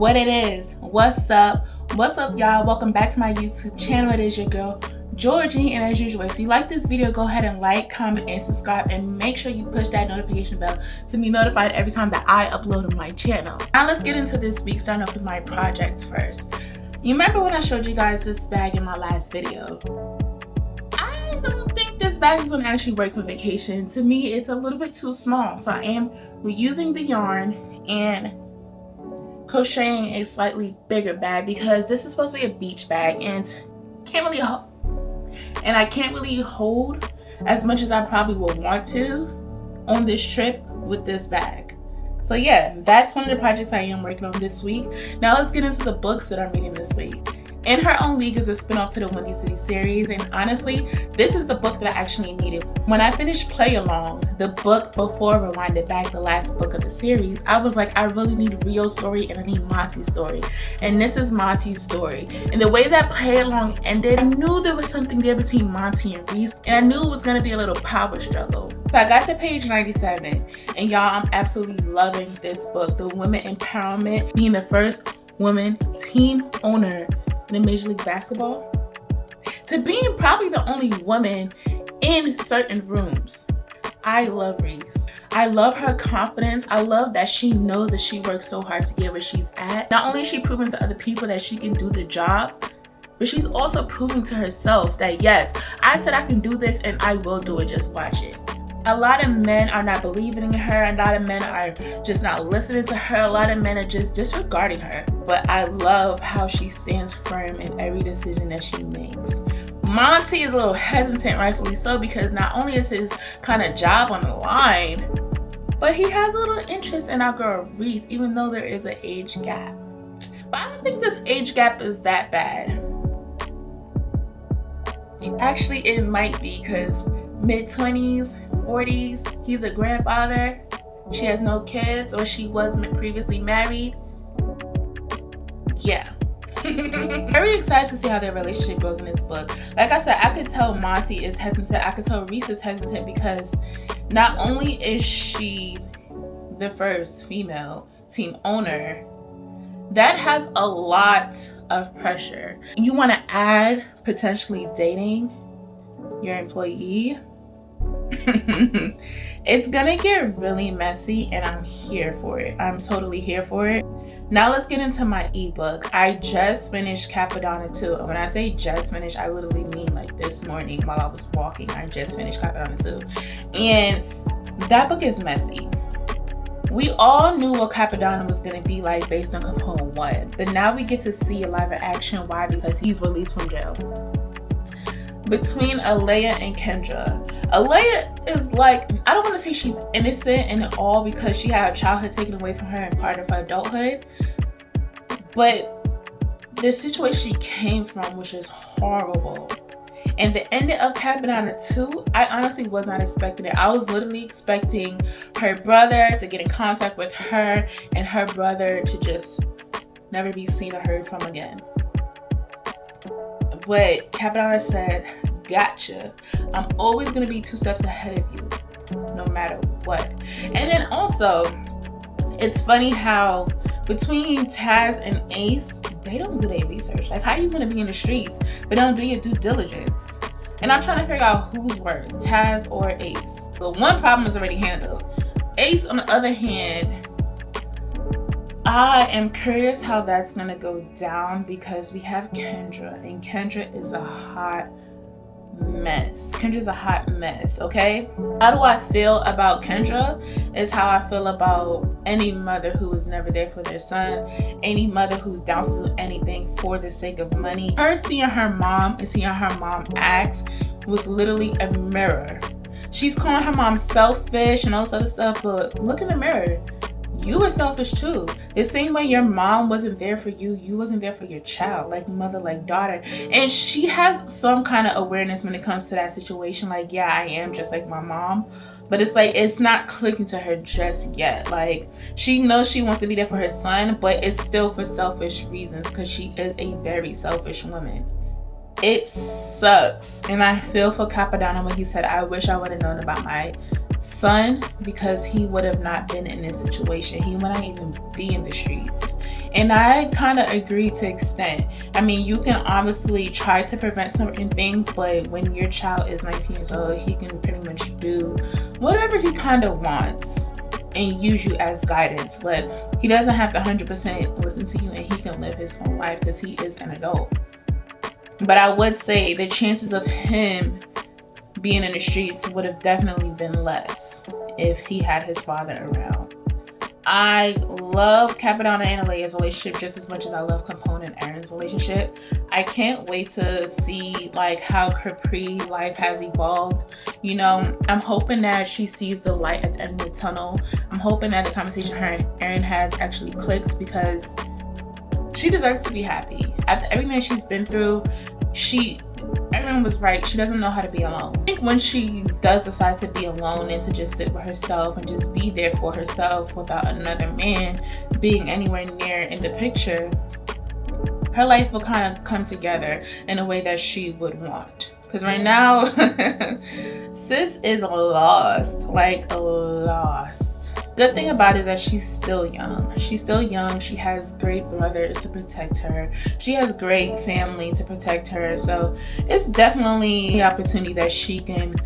what it is. What's up y'all? Welcome back to my YouTube channel. It is your girl Georgie, and as usual, if you like this video, go ahead and like, comment, and subscribe, and make sure you push that notification bell to be notified every time that I upload on my channel. Now let's get into this week, starting off with my projects first. You remember when I showed you guys this bag in my last video? I don't think this bag is gonna actually work for vacation. To me, it's a little bit too small, so I am reusing the yarn and crocheting a slightly bigger bag because this is supposed to be a beach bag, and I can't really hold as much as I probably would want to on this trip with this bag. So yeah, that's one of the projects I am working on this week. Now let's get into the books that I'm reading this week. In Her Own League is a spinoff to the Windy City series, and honestly, this is the book that I actually needed. When I finished Play Along, the book before Rewinded Back, the last book of the series, I was like, I really need Rio's story and I need Monty's story. And this is Monty's story. And the way that Play Along ended, I knew there was something there between Monty and Reese, and I knew it was gonna be a little power struggle. So I got to page 97, and y'all, I'm absolutely loving this book. The women empowerment, being the first woman team owner in Major League Basketball, to being probably the only woman in certain rooms. I love Reese. I love her confidence. I love that she knows that she works so hard to get where she's at. Not only is she proving to other people that she can do the job, but she's also proving to herself that yes, I said I can do this and I will do it, just watch it. A lot of men are not believing in her. A lot of men are just not listening to her. A lot of men are just disregarding her. But I love how she stands firm in every decision that she makes. Monty is a little hesitant, rightfully so, because not only is his kind of job on the line, but he has a little interest in our girl Reese, even though there is an age gap. But I don't think this age gap is that bad. Actually, it might be, because mid-20s, 40s, he's a grandfather, she has no kids, or she was previously married. Yeah. Very excited to see how their relationship goes in this book. Like I said, I could tell Monty is hesitant. I could tell Reese is hesitant because not only is she the first female team owner, that has a lot of pressure. You want to add potentially dating your employee. It's gonna get really messy, and I'm here for it. I'm totally here for it. Now let's get into my ebook. I just finished Cappadonna 2. And when I say just finished, I literally mean like this morning while I was walking. I just finished Cappadonna 2. And that book is messy. We all knew what Cappadonna was going to be like based on component 1. But now we get to see a live action. Why? Because he's released from jail. Between Alea and Kendra. Alea is like, I don't want to say she's innocent in it all because she had her childhood taken away from her and part of her adulthood. But the situation she came from was just horrible. And the ending of Cappadonna 2, I honestly was not expecting it. I was literally expecting her brother to get in contact with her and her brother to just never be seen or heard from again. But Cappadonna said, gotcha. I'm always going to be 2 steps ahead of you, no matter what. And then also, it's funny how between Taz and Ace, they don't do their research. Like, how you want to be in the streets, but don't do your due diligence? And I'm trying to figure out who's worse, Taz or Ace. The one problem is already handled. Ace, on the other hand, I am curious how that's gonna go down because we have Kendra, and Kendra is a hot mess. Kendra's a hot mess, okay? How do I feel about Kendra is how I feel about any mother who is never there for their son, any mother who's down to do anything for the sake of money. Her seeing her mom and seeing her mom act was literally a mirror. She's calling her mom selfish and all this other stuff, but look in the mirror. You were selfish too. The same way your mom wasn't there for you, you wasn't there for your child, like mother, like daughter. And she has some kind of awareness when it comes to that situation. Like, yeah, I am just like my mom. But it's like, it's not clicking to her just yet. Like, she knows she wants to be there for her son, but it's still for selfish reasons because she is a very selfish woman. It sucks. And I feel for Cappadonna when he said, I wish I would have known about my son because he would have not been in this situation. He would not even be in the streets. And I kind of agree to extent. I mean, you can obviously try to prevent certain things, but when your child is 19 years old, he can pretty much do whatever he kind of wants and use you as guidance. But he doesn't have to 100% listen to you, and he can live his own life because he is an adult. But I would say the chances of him being in the streets would have definitely been less if he had his father around. I love Cappadonna and Alea's relationship just as much as I love Capone and Aaron's relationship. I can't wait to see like how Capri life has evolved. You know, I'm hoping that she sees the light at the end of the tunnel. I'm hoping that the conversation her and Aaron has actually clicks, because she deserves to be happy. After everything that she's been through, everyone was right. She doesn't know how to be alone. I think when she does decide to be alone and to just sit with herself and just be there for herself without another man being anywhere near in the picture, her life will kind of come together in a way that she would want. Because right now, sis is lost, like lost. Good thing about it is that she's still young. She's still young. She has great brothers to protect her. She has great family to protect her. So it's definitely the opportunity that she can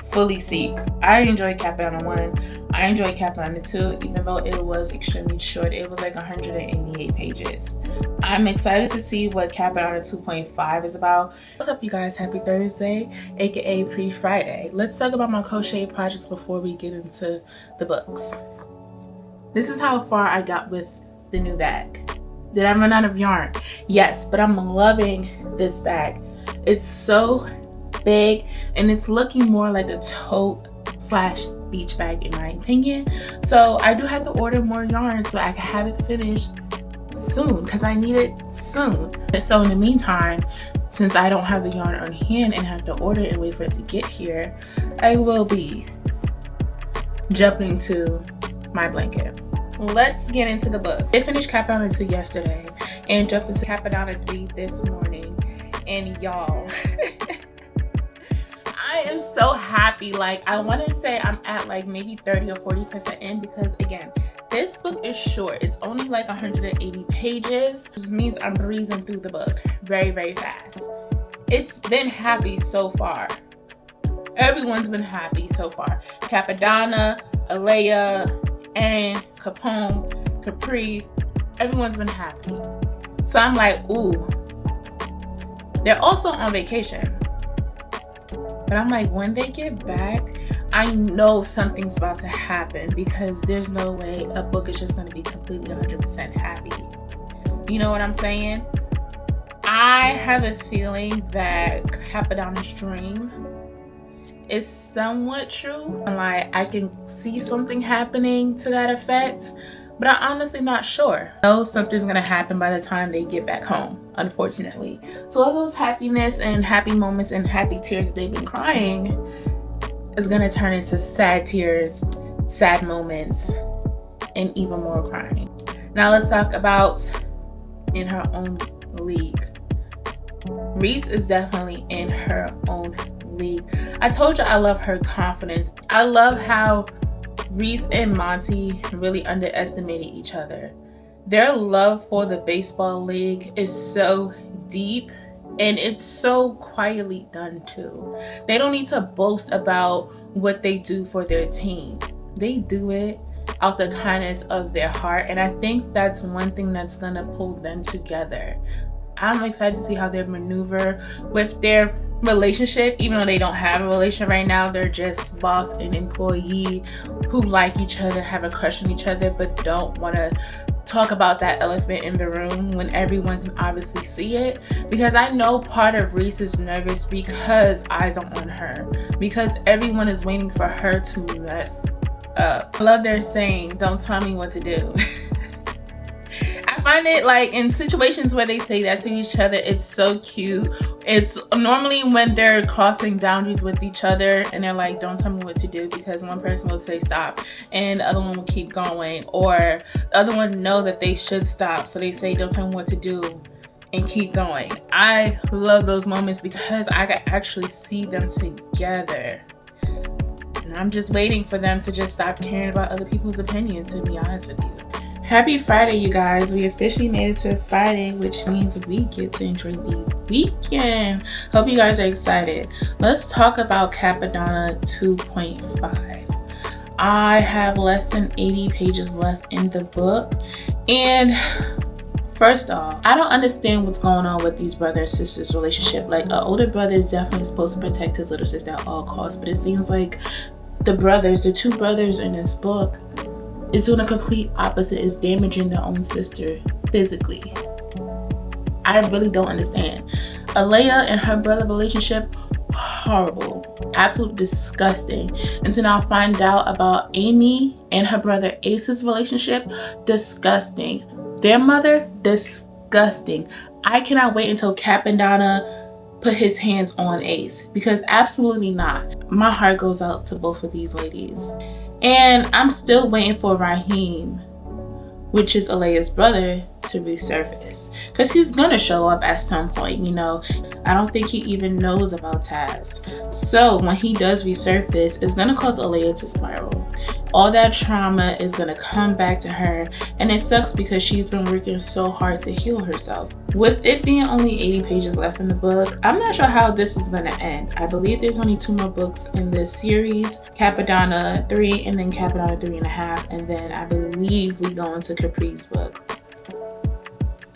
fully seek. I enjoyed Cappadonna 1. I enjoyed Cappadonna 2, even though it was extremely short. It was like 188 pages. I'm excited to see what Cappadonna 2.5 is about. What's up, you guys? Happy Thursday, aka pre-Friday. Let's talk about my crochet projects before we get into the books. This is how far I got with the new bag. Did I run out of yarn? Yes, but I'm loving this bag. It's so big and it's looking more like a tote / beach bag in my opinion. So I do have to order more yarn so I can have it finished soon, because I need it soon. So in the meantime, since I don't have the yarn on hand and have to order and wait for it to get here, I will be jumping to my blanket. Let's get into the books. I finished Cappadonna 2 yesterday and jumped into Cappadonna 3 this morning, and y'all I am so happy. Like, I want to say I'm at like maybe 30 or 40% in, because again, this book is short. It's only like 180 pages, which means I'm breezing through the book very, very fast. It's been happy so far. Everyone's been happy so far. Cappadonna, Alea, Aaron, Capone, Capri, everyone's been happy. So I'm like, ooh. They're also on vacation. But I'm like, when they get back, I know something's about to happen, because there's no way a book is just going to be completely 100% happy. You know what I'm saying? I have a feeling that Cappadonna's dream is somewhat true. Like, I can see something happening to that effect, but I'm honestly not sure. I know something's gonna happen by the time they get back home, unfortunately. So all those happiness and happy moments and happy tears that they've been crying is gonna turn into sad tears, sad moments, and even more crying. Now let's talk about in her own league. Reese is definitely in her own league. I told you I love her confidence. I love how Reese and Monty really underestimated each other. Their love for the baseball league is so deep, and it's so quietly done too. They don't need to boast about what they do for their team. They do it out the kindness of their heart, and I think that's one thing that's gonna pull them together. I'm excited to see how they maneuver with their relationship. Even though they don't have a relationship right now, they're just boss and employee who like each other, have a crush on each other, but don't want to talk about that elephant in the room when everyone can obviously see it. Because I know part of Reese is nervous because eyes are on her, because everyone is waiting for her to mess up. I love their saying, "Don't tell me what to do." I find it like in situations where they say that to each other, it's so cute. It's normally when they're crossing boundaries with each other and they're like, "Don't tell me what to do," because one person will say stop and the other one will keep going, or the other one know that they should stop, so they say, "Don't tell me what to do," and keep going. I love those moments because I can actually see them together. And I'm just waiting for them to just stop caring about other people's opinions, to be honest with you. Happy Friday, you guys. We officially made it to Friday, which means we get to enjoy the weekend. Hope you guys are excited. Let's talk about Cappadonna 2.5. I have less than 80 pages left in the book, and first off, I don't understand what's going on with these brother and sisters relationship. Like, an older brother is definitely supposed to protect his little sister at all costs, but it seems like the two brothers in this book is doing a complete opposite, is damaging their own sister physically. I really don't understand. Alea and her brother relationship, horrible, absolutely disgusting. And to now find out about Amy and her brother Ace's relationship, disgusting. Their mother, disgusting. I cannot wait until Cappadonna put his hands on Ace, because absolutely not. My heart goes out to both of these ladies. And I'm still waiting for Raheem, which is Alea's brother, to resurface, because he's gonna show up at some point, you know. I don't think he even knows about Taz. So when he does resurface, it's gonna cause Alea to spiral. All that trauma is gonna come back to her, and it sucks because she's been working so hard to heal herself. With it being only 80 pages left in the book, I'm not sure how this is gonna end. I believe there's only 2 more books in this series, Cappadonna 3 and then Cappadonna 3.5, and then I believe we go into Capri's book.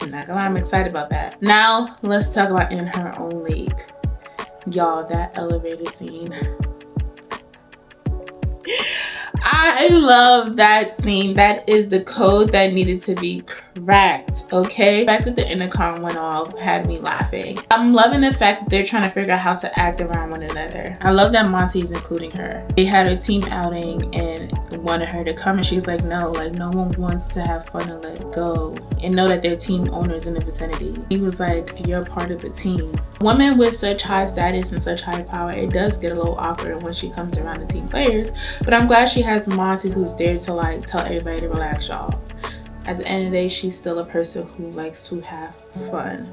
I'm not gonna lie, I'm excited about that. Now, let's talk about In Her Own League. Y'all, that elevator scene. I love that scene. That is the code that needed to be cracked, okay? The fact that the intercom went off had me laughing. I'm loving the fact that they're trying to figure out how to act around one another. I love that Monty's including her. They had a team outing and wanted her to come, and she's like, no, like, no one wants to have fun and let go and know that they're team owners in the vicinity. He was like, you're part of the team. Women with such high status and such high power, it does get a little awkward when she comes around the team players, but I'm glad she has Monty, who's there to like tell everybody to relax, y'all. At the end of the day, she's still a person who likes to have fun.